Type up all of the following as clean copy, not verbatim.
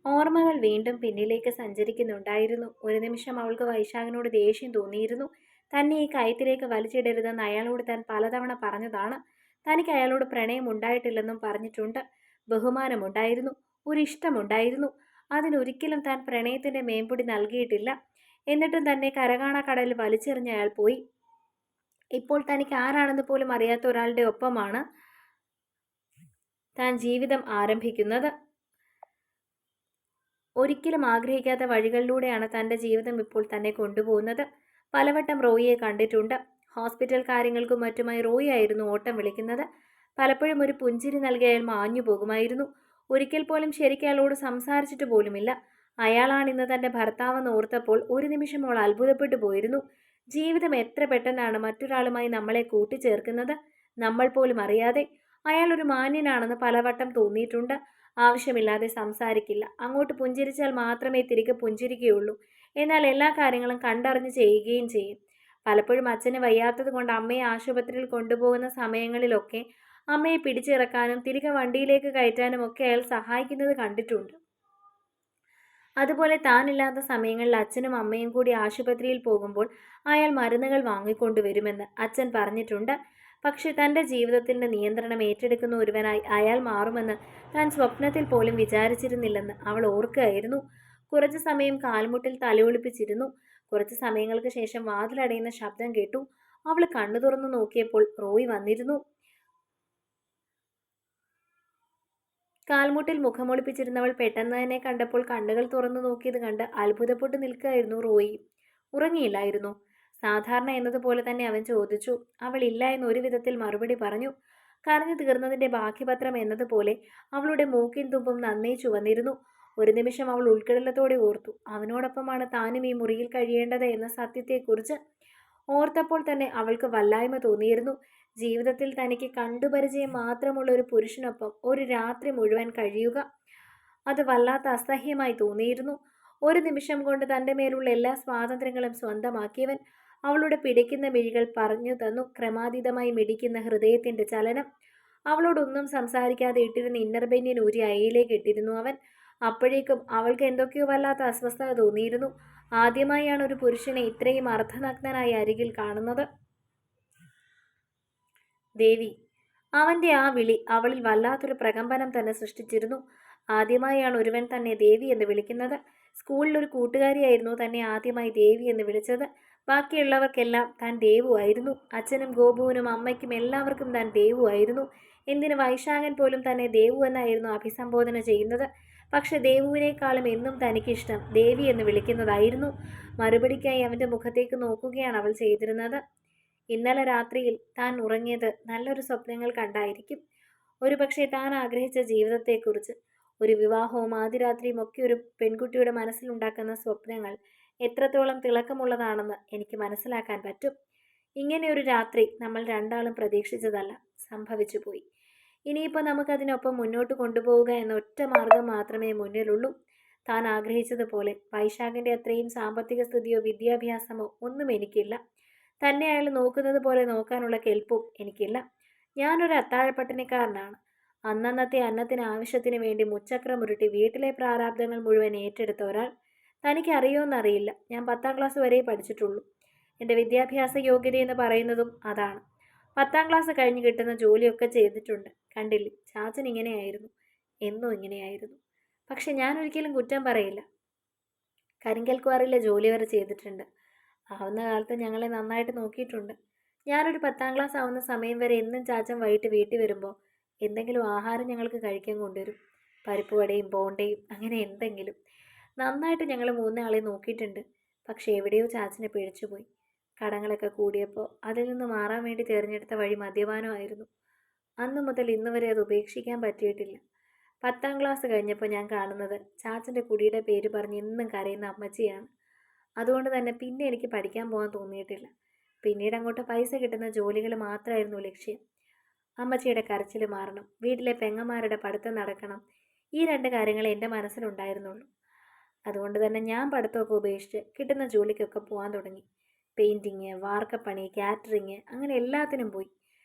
ഓർമ്മകൾ വീണ്ടും പിന്നിലേക്ക് സഞ്ചരിക്കുന്നുണ്ടായിരുന്നു. ഒരു നിമിഷം അവൾക്ക് വൈശാഖിനോട് ദേഷ്യം തോന്നിയിരുന്നു. തന്നെ ഈ കയത്തിലേക്ക് വലിച്ചിടരുതെന്ന് അയാളോട് താൻ പലതവണ പറഞ്ഞതാണ്. തനിക്ക് അയാളോട് പ്രണയം ഉണ്ടായിട്ടില്ലെന്നും പറഞ്ഞിട്ടുണ്ട്. ബഹുമാനമുണ്ടായിരുന്നു, ഒരിഷ്ടമുണ്ടായിരുന്നു. അതിനൊരിക്കലും താൻ പ്രണയത്തിന്റെ മേമ്പൊടി നൽകിയിട്ടില്ല. എന്നിട്ടും തന്നെ കരകാണ കടലിൽ വലിച്ചെറിഞ്ഞ അയാൾ പോയി. ഇപ്പോൾ തനിക്ക് ആരാണെന്ന് പോലും അറിയാത്ത ഒരാളുടെ ഒപ്പമാണ് താൻ ജീവിതം ആരംഭിക്കുന്നത്. ഒരിക്കലും ആഗ്രഹിക്കാത്ത വഴികളിലൂടെയാണ് തൻ്റെ ജീവിതം ഇപ്പോൾ തന്നെ കൊണ്ടുപോകുന്നത്. പലവട്ടം റോയിയെ കണ്ടിട്ടുണ്ട്. ഹോസ്പിറ്റൽ കാര്യങ്ങൾക്കും മറ്റുമായി റോയി ആയിരുന്നു ഓട്ടം വിളിക്കുന്നത്. പലപ്പോഴും ഒരു പുഞ്ചിരി നൽകി അയാൾ മാഞ്ഞു പോകുമായിരുന്നു. ഒരിക്കൽ പോലും ശരിക്കും അയാളോട് സംസാരിച്ചിട്ട് പോലുമില്ല. അയാളാണ് ഇന്ന് തൻ്റെ ഭർത്താവെന്ന് ഓർത്തപ്പോൾ ഒരു നിമിഷം അവൾ അത്ഭുതപ്പെട്ടു പോയിരുന്നു. ജീവിതം എത്ര പെട്ടെന്നാണ് മറ്റൊരാളുമായി നമ്മളെ കൂട്ടിച്ചേർക്കുന്നത്, നമ്മൾ പോലും അറിയാതെ. അയാൾ ഒരു മാന്യനാണെന്ന് പലവട്ടം തോന്നിയിട്ടുണ്ട്. ആവശ്യമില്ലാതെ സംസാരിക്കില്ല, അങ്ങോട്ട് പുഞ്ചിരിച്ചാൽ മാത്രമേ തിരികെ പുഞ്ചിരിക്കുകയുള്ളൂ. എന്നാൽ എല്ലാ കാര്യങ്ങളും കണ്ടറിഞ്ഞ് ചെയ്യുകയും ചെയ്യും. പലപ്പോഴും അച്ഛന് വയ്യാത്തത് കൊണ്ട് അമ്മയെ ആശുപത്രിയിൽ കൊണ്ടുപോകുന്ന സമയങ്ങളിലൊക്കെ അമ്മയെ പിടിച്ചിറക്കാനും തിരികെ വണ്ടിയിലേക്ക് കയറ്റാനും ഒക്കെ അയാൾ സഹായിക്കുന്നത് കണ്ടിട്ടുണ്ട്. അതുപോലെ താനില്ലാത്ത സമയങ്ങളിൽ അച്ഛനും അമ്മയും കൂടി ആശുപത്രിയിൽ പോകുമ്പോൾ അയാൾ മരുന്നുകൾ വാങ്ങിക്കൊണ്ടുവരുമെന്ന് അച്ഛൻ പറഞ്ഞിട്ടുണ്ട്. പക്ഷെ തൻ്റെ ജീവിതത്തിൻ്റെ നിയന്ത്രണം ഏറ്റെടുക്കുന്ന ഒരുവനായി അയാൾ മാറുമെന്ന് താൻ സ്വപ്നത്തിൽ പോലും വിചാരിച്ചിരുന്നില്ലെന്ന് അവൾ ഓർക്കുകയായിരുന്നു. കുറച്ചു സമയം കാൽമുട്ടിൽ തലയൊളിപ്പിച്ചിരുന്നു. കുറച്ച് സമയങ്ങൾക്ക് ശേഷം വാതിലടയുന്ന ശബ്ദം കേട്ടു. അവൾ കണ്ണു തുറന്നു നോക്കിയപ്പോൾ റോയ് വന്നിരുന്നു. കാൽമുട്ടിൽ മുഖമൊളിപ്പിച്ചിരുന്നവൾ പെട്ടെന്ന് തന്നെ കണ്ടപ്പോൾ കണ്ണുകൾ തുറന്നു നോക്കിയത് കണ്ട് അത്ഭുതപ്പെട്ടു നിൽക്കുകയായിരുന്നു റോയി. ഉറങ്ങിയില്ലായിരുന്നു? സാധാരണ എന്നതുപോലെ തന്നെ അവൻ ചോദിച്ചു. അവൾ ഇല്ല എന്ന് ഒരു വിധത്തിൽ മറുപടി പറഞ്ഞു. കരഞ്ഞു തീർന്നതിന്റെ ബാക്കിപത്രം എന്നതുപോലെ അവളുടെ മൂക്കിൻ തുമ്പും നന്നേ ചുവന്നിരുന്നു. ഒരു നിമിഷം അവൾ ഉൾക്കിടലത്തോടെ ഓർത്തു, അവനോടൊപ്പമാണ് താനും ഈ മുറിയിൽ കഴിയേണ്ടത് എന്ന സത്യത്തെക്കുറിച്ച്. ഓർത്തപ്പോൾ തന്നെ അവൾക്ക് വല്ലായ്മ തോന്നിയിരുന്നു. ജീവിതത്തിൽ തനിക്ക് കണ്ടുപരിചയം മാത്രമുള്ള ഒരു പുരുഷനൊപ്പം ഒരു രാത്രി മുഴുവൻ കഴിയുക, അത് വല്ലാത്ത അസഹ്യമായി തോന്നിയിരുന്നു. ഒരു നിമിഷം കൊണ്ട് തൻ്റെ മേലുള്ള എല്ലാ സ്വാതന്ത്ര്യങ്ങളും സ്വന്തമാക്കിയവൻ. അവളുടെ പിടിക്കുന്ന മിഴികൾ പറഞ്ഞു തന്നു ക്രമാതീതമായി മിടിക്കുന്ന ഹൃദയത്തിന്റെ ചലനം. അവളോടൊന്നും സംസാരിക്കാതെ ഇട്ടിരുന്ന ഇന്നർ ബനിയൻ ഊരി അയയിലേക്ക് ഇട്ടിരുന്നു അവൻ. അപ്പോഴേക്കും അവൾക്ക് എന്തൊക്കെയോ വല്ലാത്ത അസ്വസ്ഥത തോന്നിയിരുന്നു. ആദ്യമായാണ് ഒരു പുരുഷനെ ഇത്രയും അർദ്ധനഗ്നനായി അരികിൽ കാണുന്നത്. ദേവി! അവന്റെ ആ വിളി അവളിൽ വല്ലാത്തൊരു പ്രകമ്പനം തന്നെ സൃഷ്ടിച്ചിരുന്നു. ആദ്യമായാണ് ഒരുവൻ തന്നെ ദേവി എന്ന് വിളിക്കുന്നത്. സ്കൂളിലൊരു കൂട്ടുകാരിയായിരുന്നു തന്നെ ആദ്യമായി ദേവി എന്ന് വിളിച്ചത്. ബാക്കിയുള്ളവർക്കെല്ലാം താൻ ദേവുവായിരുന്നു. അച്ഛനും ഗോപുവിനും അമ്മയ്ക്കും എല്ലാവർക്കും താൻ ദേവുവായിരുന്നു. എന്തിന് വൈശാഖൻ പോലും തന്നെ ദേവു എന്നായിരുന്നു അഭിസംബോധന ചെയ്യുന്നത്. പക്ഷെ ദേവുവിനേക്കാളും എന്നും തനിക്കിഷ്ടം ദേവി എന്ന് വിളിക്കുന്നതായിരുന്നു. മറുപടിക്കായി അവൻ്റെ മുഖത്തേക്ക് നോക്കുകയാണ് അവൾ ചെയ്തിരുന്നത്. ഇന്നലെ രാത്രിയിൽ താൻ ഉറങ്ങിയത് നല്ലൊരു സ്വപ്നങ്ങൾ കണ്ടായിരിക്കും. ഒരുപക്ഷെ താൻ ആഗ്രഹിച്ച ജീവിതത്തെക്കുറിച്ച്. ഒരു വിവാഹവും ആദ്യരാത്രിയും ഒക്കെ ഒരു പെൺകുട്ടിയുടെ മനസ്സിലുണ്ടാക്കുന്ന സ്വപ്നങ്ങൾ എത്രത്തോളം തിളക്കമുള്ളതാണെന്ന് എനിക്ക് മനസ്സിലാക്കാൻ പറ്റും. ഇങ്ങനെ ഒരു രാത്രി നമ്മൾ രണ്ടാളും പ്രതീക്ഷിച്ചതല്ല, സംഭവിച്ചു പോയി. ഇനിയിപ്പോൾ നമുക്കതിനൊപ്പം മുന്നോട്ട് കൊണ്ടുപോവുക എന്ന ഒറ്റ മാർഗം മാത്രമേ മുന്നിലുള്ളൂ. താൻ ആഗ്രഹിച്ചതുപോലെ വൈശാഖിൻ്റെ അത്രയും സാമ്പത്തിക സ്ഥിതിയോ വിദ്യാഭ്യാസമോ ഒന്നും എനിക്കില്ല. തന്നെ അയാൾ നോക്കുന്നത് പോലെ നോക്കാനുള്ള കെൽപ്പും എനിക്കില്ല. ഞാനൊരു അത്താഴപ്പട്ടിണിക്കാരനാണ്. അന്നന്നത്തെ അന്നത്തിന് ആവശ്യത്തിന് വേണ്ടി മുച്ചക്രമുരുട്ടി വീട്ടിലെ പ്രാരാബ്ദങ്ങൾ മുഴുവൻ ഏറ്റെടുത്ത ഒരാൾ. തനിക്ക് അറിയുമെന്നറിയില്ല, ഞാൻ 10ാം ക്ലാസ് വരെ പഠിച്ചിട്ടുള്ളൂ. എൻ്റെ വിദ്യാഭ്യാസ യോഗ്യതയെന്ന് പറയുന്നതും അതാണ്. 10ാം ക്ലാസ് കഴിഞ്ഞ് കിട്ടുന്ന ജോലിയൊക്കെ ചെയ്തിട്ടുണ്ട്. കണ്ടില്ലേ, ചാച്ചൻ ഇങ്ങനെയായിരുന്നു, എന്നും ഇങ്ങനെയായിരുന്നു. പക്ഷെ ഞാൻ ഒരിക്കലും കുറ്റം പറയില്ല. കരിങ്കൽക്വാറിലെ ജോലി വരെ ചെയ്തിട്ടുണ്ട്. ആവുന്ന കാലത്ത് ഞങ്ങളെ നന്നായിട്ട് നോക്കിയിട്ടുണ്ട്. ഞാനൊരു 10ാം ക്ലാസ് ആവുന്ന സമയം വരെ എന്നും ചാച്ചൻ വൈകിട്ട് വീട്ടിൽ വരുമ്പോൾ എന്തെങ്കിലും ആഹാരം ഞങ്ങൾക്ക് കഴിക്കാൻ കൊണ്ടുവരും. പരിപ്പ് വടയും ബോണ്ടയും അങ്ങനെ എന്തെങ്കിലും. നന്നായിട്ട് ഞങ്ങൾ മൂന്നാളെ നോക്കിയിട്ടുണ്ട്. പക്ഷേ എവിടെയോ ചാച്ചനെ പിഴച്ചുപോയി. കടങ്ങളൊക്കെ കൂടിയപ്പോൾ അതിൽ നിന്ന് മാറാൻ വേണ്ടി തിരഞ്ഞെടുത്ത വഴി മദ്യപാനമായിരുന്നു. അന്നു മുതൽ ഇന്ന് വരെ അത് ഉപേക്ഷിക്കാൻ പറ്റിയിട്ടില്ല. 10ാം ക്ലാസ് കഴിഞ്ഞപ്പോൾ ഞാൻ കാണുന്നത് ചാച്ചൻ്റെ കുടിയുടെ പേര് പറഞ്ഞ് എന്നും കരയുന്ന അമ്മച്ചിയാണ്. അതുകൊണ്ട് തന്നെ പിന്നെ എനിക്ക് പഠിക്കാൻ പോകാൻ തോന്നിയിട്ടില്ല. പിന്നീട് അങ്ങോട്ട് പൈസ കിട്ടുന്ന ജോലികൾ മാത്രമായിരുന്നു ലക്ഷ്യം. അമ്മച്ചിയുടെ കരച്ചിൽ മാറണം, വീട്ടിലെ പെങ്ങന്മാരുടെ പഠിത്തം നടക്കണം, ഈ 2 കാര്യങ്ങളെ എൻ്റെ മനസ്സിലുണ്ടായിരുന്നുള്ളൂ. അതുകൊണ്ട് തന്നെ ഞാൻ പഠിത്തമൊക്കെ ഉപേക്ഷിച്ച് കിട്ടുന്ന ജോലിക്കൊക്കെ പോകാൻ തുടങ്ങി. പെയിൻറ്റിങ്, വാർക്കപ്പണി, കാറ്ററിങ്, അങ്ങനെ എല്ലാത്തിനും പോയി.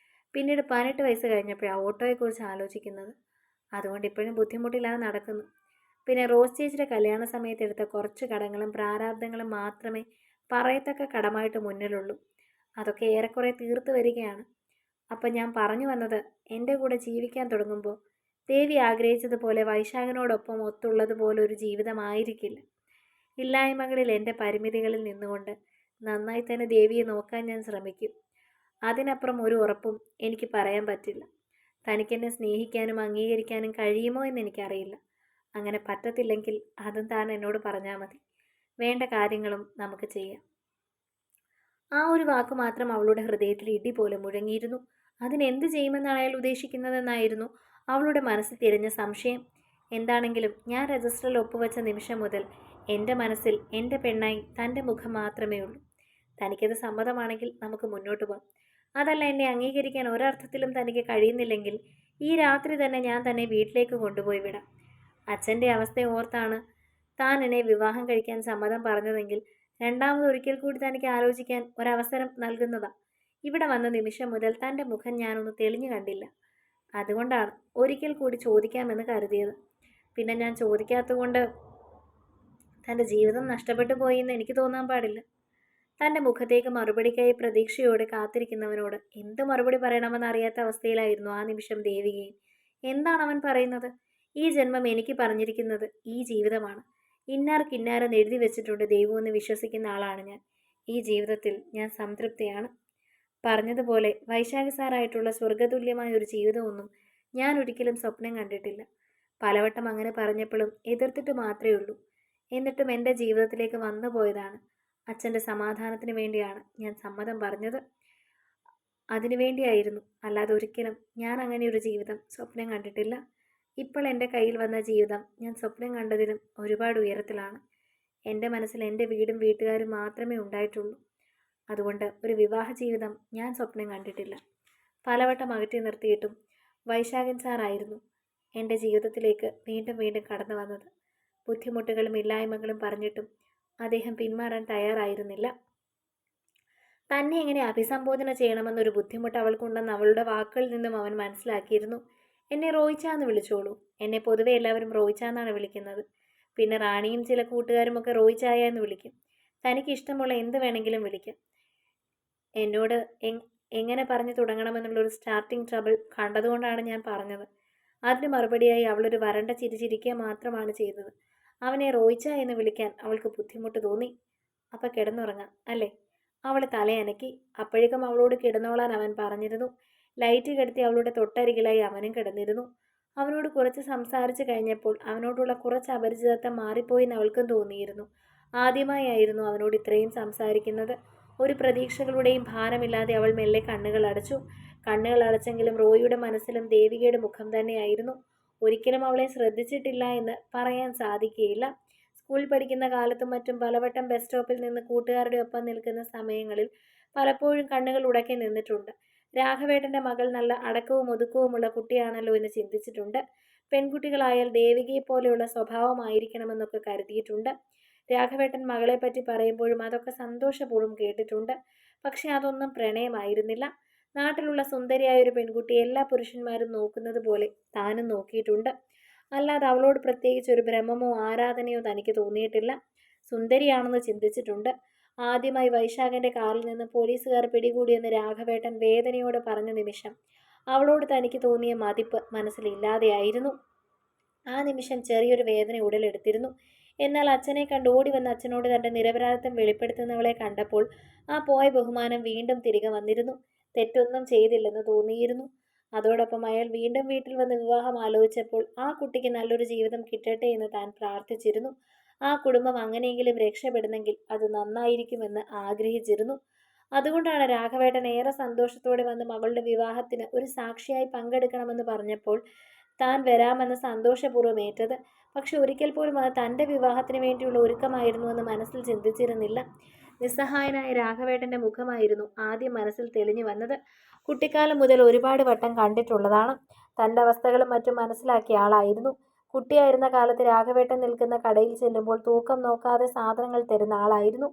പിന്നീട് 18 വയസ്സ് കഴിഞ്ഞപ്പോഴാണ് ഓട്ടോയെക്കുറിച്ച് ആലോചിക്കുന്നത്. അതുകൊണ്ട് ഇപ്പോഴും ബുദ്ധിമുട്ടില്ലാതെ നടക്കുന്നു. പിന്നെ റോസ് ചേച്ചിയുടെ കല്യാണ സമയത്ത് എടുത്ത കുറച്ച് കടങ്ങളും പ്രാരാബ്ദങ്ങളും മാത്രമേ പറയത്തക്ക കടമായിട്ട് മുന്നിലുള്ളൂ. അതൊക്കെ ഏറെക്കുറെ തീർത്തു വരികയാണ്. അപ്പം ഞാൻ പറഞ്ഞു വന്നത്, എൻ്റെ കൂടെ ജീവിക്കാൻ തുടങ്ങുമ്പോൾ ദേവി ആഗ്രഹിച്ചതുപോലെ വൈശാഖനോടൊപ്പം ഒത്തുള്ളതുപോലെ ഒരു ജീവിതമായിരിക്കില്ല. ഇല്ലായ്മകളിൽ എൻ്റെ പരിമിതികളിൽ നിന്നുകൊണ്ട് നന്നായി തന്നെ ദേവിയെ നോക്കാൻ ഞാൻ ശ്രമിക്കും. അതിനപ്പുറം ഒരു ഉറപ്പും എനിക്ക് പറയാൻ പറ്റില്ല. തനിക്കെന്നെ സ്നേഹിക്കാനും അംഗീകരിക്കാനും കഴിയുമോ എന്ന് എനിക്കറിയില്ല. അങ്ങനെ പറ്റത്തില്ലെങ്കിൽ അതും താൻ എന്നോട് പറഞ്ഞാൽ മതി. വേണ്ട കാര്യങ്ങളും നമുക്ക് ചെയ്യാം. ആ ഒരു വാക്ക് മാത്രം അവളുടെ ഹൃദയത്തിൽ ഇടി പോലെ മുഴങ്ങിയിരുന്നു. അതിനെന്ത് ചെയ്യുമെന്നാണ് അയാൾ ഉദ്ദേശിക്കുന്നതെന്നായിരുന്നു അവളുടെ മനസ്സിൽ തിരഞ്ഞ സംശയം. എന്താണെങ്കിലും ഞാൻ രജിസ്റ്ററിൽ ഒപ്പുവെച്ച നിമിഷം മുതൽ എൻ്റെ മനസ്സിൽ എൻ്റെ പെണ്ണായി തൻ്റെ മുഖം മാത്രമേ ഉള്ളൂ. തനിക്കത് സമ്മതമാണെങ്കിൽ നമുക്ക് മുന്നോട്ട് പോകാം. അതല്ല, എന്നെ അംഗീകരിക്കാൻ ഒരർത്ഥത്തിലും തനിക്ക് കഴിയുന്നില്ലെങ്കിൽ ഈ രാത്രി തന്നെ ഞാൻ തന്നെ വീട്ടിലേക്ക് കൊണ്ടുപോയി വിടാം. അച്ഛൻ്റെ അവസ്ഥ ഓർത്താണ് താൻ എന്നെ വിവാഹം കഴിക്കാൻ സമ്മതം പറഞ്ഞതെങ്കിൽ രണ്ടാമതൊരിക്കൽ കൂടി തനിക്ക് ആലോചിക്കാൻ ഒരവസരം നൽകുന്നതാ. ഇവിടെ വന്ന നിമിഷം മുതൽ തൻ്റെ മുഖം ഞാനൊന്ന് തെളിഞ്ഞു കണ്ടില്ല. അതുകൊണ്ടാണ് ഒരിക്കൽ കൂടി ചോദിക്കാമെന്ന് കരുതിയത്. പിന്നെ ഞാൻ ചോദിക്കാത്തതുകൊണ്ട് തൻ്റെ ജീവിതം നഷ്ടപ്പെട്ടു പോയി എന്ന് എനിക്ക് തോന്നാൻ പാടില്ല. തൻ്റെ മുഖത്തേക്ക് മറുപടിക്കായി പ്രതീക്ഷയോടെ കാത്തിരിക്കുന്നവനോട് എന്ത് മറുപടി പറയണമെന്ന് അറിയാത്ത അവസ്ഥയിലായിരുന്നു ആ നിമിഷം ദേവികയും. എന്താണ് അവൻ പറയുന്നത്? ഈ ജന്മം എനിക്ക് പറഞ്ഞിരിക്കുന്നത് ഈ ജീവിതമാണ്. ഇന്നാർക്കിന്നാരെന്ന് എഴുതി വെച്ചിട്ടുണ്ട് ദൈവമെന്ന് വിശ്വസിക്കുന്ന ആളാണ് ഞാൻ. ഈ ജീവിതത്തിൽ ഞാൻ സംതൃപ്തിയാണ്. പറഞ്ഞതുപോലെ വൈശാഖ സാറായിട്ടുള്ള സ്വർഗതുല്യമായ ഒരു ജീവിതമൊന്നും ഞാൻ ഒരിക്കലും സ്വപ്നം കണ്ടിട്ടില്ല. പലവട്ടം അങ്ങനെ പറഞ്ഞപ്പോഴും എതിർത്തിട്ട് മാത്രമേ ഉള്ളൂ. എന്നിട്ടും എൻ്റെ ജീവിതത്തിലേക്ക് വന്നു പോയതാണ്. അച്ഛൻ്റെ സമാധാനത്തിന് വേണ്ടിയാണ് ഞാൻ സമ്മതം പറഞ്ഞത്. അതിനു വേണ്ടിയായിരുന്നു, അല്ലാതെ ഒരിക്കലും ഞാൻ അങ്ങനെ ഒരു ജീവിതം സ്വപ്നം കണ്ടിട്ടില്ല. ഇപ്പോൾ എൻ്റെ കയ്യിൽ വന്ന ജീവിതം ഞാൻ സ്വപ്നം കണ്ടതിലും ഒരുപാട് ഉയരത്തിലാണ്. എൻ്റെ മനസ്സിൽ എൻ്റെ വീടും വീട്ടുകാരും മാത്രമേ ഉണ്ടായിട്ടുള്ളൂ. അതുകൊണ്ട് ഒരു വിവാഹ ജീവിതം ഞാൻ സ്വപ്നം കണ്ടിട്ടില്ല. പലവട്ടം അകറ്റി നിർത്തിയിട്ടും വൈശാഖൻ സാറായിരുന്നു എൻ്റെ ജീവിതത്തിലേക്ക് വീണ്ടും വീണ്ടും കടന്നു വന്നത്. ബുദ്ധിമുട്ടുകളും ഇല്ലായ്മകളും പറഞ്ഞിട്ടും അദ്ദേഹം പിന്മാറാൻ തയ്യാറായിരുന്നില്ല. തന്നെ എങ്ങനെ അഭിസംബോധന ചെയ്യണമെന്നൊരു ബുദ്ധിമുട്ട് അവൾക്കുണ്ടെന്ന് അവളുടെ വാക്കുകളിൽ നിന്നും അവൻ മനസ്സിലാക്കിയിരുന്നു. എന്നെ റോയിച്ച എന്ന് വിളിച്ചോളൂ. എന്നെ പൊതുവെ എല്ലാവരും റോയിച്ച എന്നാണ് വിളിക്കുന്നത്. പിന്നെ റാണിയും ചില കൂട്ടുകാരുമൊക്കെ റോയിച്ചായ എന്ന് വിളിക്കും. തനിക്ക് ഇഷ്ടമുള്ള എന്ത് വേണമെങ്കിലും വിളിക്കാം. എന്നോട് എങ്ങനെ പറഞ്ഞു തുടങ്ങണമെന്നുള്ളൊരു സ്റ്റാർട്ടിങ് ട്രബിൾ കണ്ടതുകൊണ്ടാണ് ഞാൻ പറഞ്ഞത്. അതിന് മറുപടിയായി അവളൊരു വരണ്ട ചിരിച്ചിരിക്കുക മാത്രമാണ് ചെയ്തത്. അവനെ റോയിച്ച എന്ന് വിളിക്കാൻ അവൾക്ക് ബുദ്ധിമുട്ട് തോന്നി. അപ്പം കിടന്നുറങ്ങാം അല്ലേ? അവൾ തലയനക്കി. അപ്പോഴേക്കും അവളോട് കിടന്നോളാൻ അവൻ പറഞ്ഞിരുന്നു. ലൈറ്റ് കെടുത്തി അവളുടെ തൊട്ടരികിലായി അവനും കിടന്നിരുന്നു. അവനോട് കുറച്ച് സംസാരിച്ചു കഴിഞ്ഞപ്പോൾ അവനോടുള്ള കുറച്ച് അപരിചിതത്വം മാറിപ്പോയെന്ന് അവൾക്കും തോന്നിയിരുന്നു. ആദ്യമായായിരുന്നു അവനോട് ഇത്രയും സംസാരിക്കുന്നത്. ഒരു പ്രതീക്ഷകളുടെയും ഭാരമില്ലാതെ അവൾ മെല്ലെ കണ്ണുകൾ അടച്ചു. കണ്ണുകൾ അടച്ചെങ്കിലും റോയിയുടെ മനസ്സിലും ദേവികയുടെ മുഖം തന്നെയായിരുന്നു. ഒരിക്കലും അവളെ ശ്രദ്ധിച്ചിട്ടില്ല എന്ന് പറയാൻ സാധിക്കുകയില്ല. സ്കൂളിൽ പഠിക്കുന്ന കാലത്തും മറ്റും പലവട്ടം ബസ് സ്റ്റോപ്പിൽ നിന്ന് കൂട്ടുകാരുടെ ഒപ്പം നിൽക്കുന്ന സമയങ്ങളിൽ പലപ്പോഴും കണ്ണുകൾ ഉടക്കി നിന്നിട്ടുണ്ട്. രാഘവേട്ടൻ്റെ മകൾ നല്ല അടക്കവും ഒതുക്കവുമുള്ള കുട്ടിയാണല്ലോ എന്ന് ചിന്തിച്ചിട്ടുണ്ട്. പെൺകുട്ടികളായാൽ ദേവികയെ പോലെയുള്ള സ്വഭാവമായിരിക്കണമെന്നൊക്കെ കരുതിയിട്ടുണ്ട്. രാഘവേട്ടൻ മകളെപ്പറ്റി പറയുമ്പോഴും അതൊക്കെ സന്തോഷപൂർവ്വം കേട്ടിട്ടുണ്ട്. പക്ഷെ അതൊന്നും പ്രണയമായിരുന്നില്ല. നാട്ടിലുള്ള സുന്ദരിയായ ഒരു പെൺകുട്ടി എല്ലാ പുരുഷന്മാരും നോക്കുന്നത് പോലെ താനും നോക്കിയിട്ടുണ്ട്. അല്ലാതെ അവളോട് പ്രത്യേകിച്ച് ഒരു ഭ്രമമോ ആരാധനയോ തനിക്ക് തോന്നിയിട്ടില്ല. സുന്ദരിയാണെന്ന് ചിന്തിച്ചിട്ടുണ്ട്. ആദ്യമായി വൈശാഖൻ്റെ കാറിൽ നിന്ന് പോലീസുകാർ പിടികൂടിയെന്ന് രാഘവേട്ടൻ വേദനയോടെ പറഞ്ഞ നിമിഷം അവളോട് തനിക്ക് തോന്നിയ മതിപ്പ് മനസ്സിലില്ലാതെയായിരുന്നു. ആ നിമിഷം ചെറിയൊരു വേദന ഉടലെടുത്തിരുന്നു. എന്നാൽ അച്ഛനെ കണ്ട് ഓടി വന്ന അച്ഛനോട് തൻ്റെ നിരപരാധിത്വം വെളിപ്പെടുത്തുന്നവളെ കണ്ടപ്പോൾ ആ പോയ ബഹുമാനം വീണ്ടും തിരികെ വന്നിരുന്നു. തെറ്റൊന്നും ചെയ്തില്ലെന്ന് തോന്നിയിരുന്നു. അതോടൊപ്പം അയാൾ വീണ്ടും വീട്ടിൽ വന്ന് വിവാഹം ആലോചിച്ചപ്പോൾ ആ കുട്ടിക്ക് നല്ലൊരു ജീവിതം കിട്ടട്ടെ എന്ന് താൻ പ്രാർത്ഥിച്ചിരുന്നു. ആ കുടുംബം അങ്ങനെയെങ്കിലും രക്ഷപ്പെടുന്നെങ്കിൽ അത് നന്നായിരിക്കുമെന്ന് ആഗ്രഹിച്ചിരുന്നു. അതുകൊണ്ടാണ് രാഘവേട്ടൻ ഏറെ സന്തോഷത്തോടെ വന്ന് മകളുടെ വിവാഹത്തിന് ഒരു സാക്ഷിയായി പങ്കെടുക്കണമെന്ന് പറഞ്ഞപ്പോൾ താൻ വരാമെന്ന് സന്തോഷപൂർവ്വം ഏറ്റത്. പക്ഷെ ഒരിക്കൽ പോലും അത് തൻ്റെ വിവാഹത്തിന് വേണ്ടിയുള്ള ഒരുക്കമായിരുന്നു എന്ന് മനസ്സിൽ ചിന്തിച്ചിരുന്നില്ല. നിസ്സഹായനായ രാഘവേട്ടൻ്റെ മുഖമായിരുന്നു ആദ്യം മനസ്സിൽ തെളിഞ്ഞു വന്നത്. കുട്ടിക്കാലം മുതൽ ഒരുപാട് വട്ടം കണ്ടിട്ടുള്ളതാണ്. തൻ്റെ അവസ്ഥകളും മറ്റും മനസ്സിലാക്കിയ ആളായിരുന്നു. കുട്ടിയായിരുന്ന കാലത്ത് രാഘവേട്ടൻ നിൽക്കുന്ന കടയിൽ ചെല്ലുമ്പോൾ തൂക്കം നോക്കാതെ സാധനങ്ങൾ തരുന്ന ആളായിരുന്നു.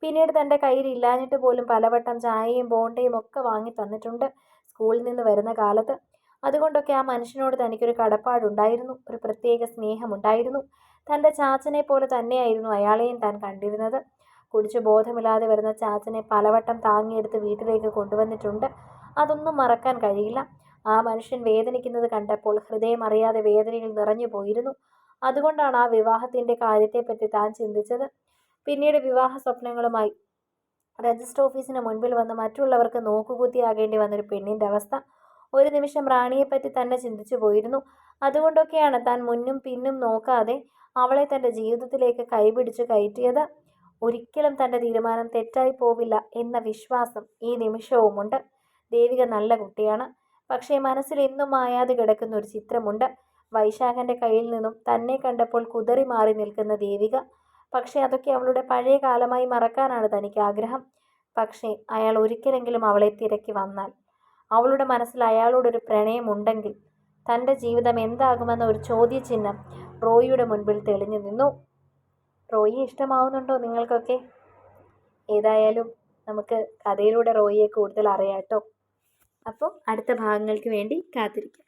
പിന്നീട് തൻ്റെ കയ്യിൽ ഇല്ലാഞ്ഞിട്ട് പോലും പലവട്ടം ചായയും ബോണ്ടയും ഒക്കെ വാങ്ങി തന്നിട്ടുണ്ട് സ്കൂളിൽ നിന്ന് വരുന്ന കാലത്ത്. അതുകൊണ്ടൊക്കെ ആ മനുഷ്യനോട് തനിക്കൊരു കടപ്പാടുണ്ടായിരുന്നു, ഒരു പ്രത്യേക സ്നേഹമുണ്ടായിരുന്നു. തൻ്റെ ചാച്ചനെ പോലെ തന്നെയായിരുന്നു അയാളെയും താൻ കണ്ടിരുന്നത്. കുടിച്ചു ബോധമില്ലാതെ വരുന്ന ചാച്ചനെ പലവട്ടം താങ്ങിയെടുത്ത് വീട്ടിലേക്ക് കൊണ്ടുവന്നിട്ടുണ്ട്. അതൊന്നും മറക്കാൻ കഴിയില്ല. ആ മനുഷ്യൻ വേദനിക്കുന്നത് കണ്ടപ്പോൾ ഹൃദയം അറിയാതെ വേദനയിൽ നിറഞ്ഞു പോയിരുന്നു. അതുകൊണ്ടാണ് ആ വിവാഹത്തിൻ്റെ കാര്യത്തെപ്പറ്റി താൻ ചിന്തിച്ചത്. പിന്നീട് വിവാഹ സ്വപ്നങ്ങളുമായി രജിസ്റ്റർ ഓഫീസിന് മുൻപിൽ വന്ന് മറ്റുള്ളവർക്ക് നോക്കുകുത്തിയാകേണ്ടി വന്നൊരു പെണ്ണിൻ്റെ അവസ്ഥ. ഒരു നിമിഷം റാണിയെപ്പറ്റി തന്നെ ചിന്തിച്ചു പോയിരുന്നു. അതുകൊണ്ടൊക്കെയാണ് താൻ മുന്നും പിന്നും നോക്കാതെ അവളെ തൻ്റെ ജീവിതത്തിലേക്ക് കൈപിടിച്ച് കയറ്റിയത്. ഒരിക്കലും തൻ്റെ തീരുമാനം തെറ്റായി പോവില്ല എന്ന വിശ്വാസം ഈ നിമിഷവുമുണ്ട്. ദേവിക നല്ല കുട്ടിയാണ്. പക്ഷേ മനസ്സിൽ എന്നും മായാതെ കിടക്കുന്ന ഒരു ചിത്രമുണ്ട്. വൈശാഖൻ്റെ കയ്യിൽ നിന്നും തന്നെ കണ്ടപ്പോൾ കുതറി മാറി നിൽക്കുന്ന ദേവിക. പക്ഷേ അതൊക്കെ അവളുടെ പഴയ കാലമായി മറക്കാനാണ് തനിക്ക് ആഗ്രഹം. പക്ഷേ അയാൾ ഒരിക്കലെങ്കിലും അവളെ തിരക്കി വന്നാൽ, അവളുടെ മനസ്സിൽ അയാളോടൊരു പ്രണയമുണ്ടെങ്കിൽ തൻ്റെ ജീവിതം എന്താകുമെന്ന ഒരു ചോദ്യചിഹ്നം റോയിയുടെ മുൻപിൽ തെളിഞ്ഞു നിന്നു. റോയിയെ ഇഷ്ടമാവുന്നുണ്ടോ നിങ്ങൾക്കൊക്കെ? ഏതായാലും നമുക്ക് കഥയിലൂടെ റോയിയെ കൂടുതൽ അറിയാട്ടോ. അപ്പോൾ അടുത്ത ഭാഗങ്ങൾക്ക് വേണ്ടി കാത്തിരിക്കാം.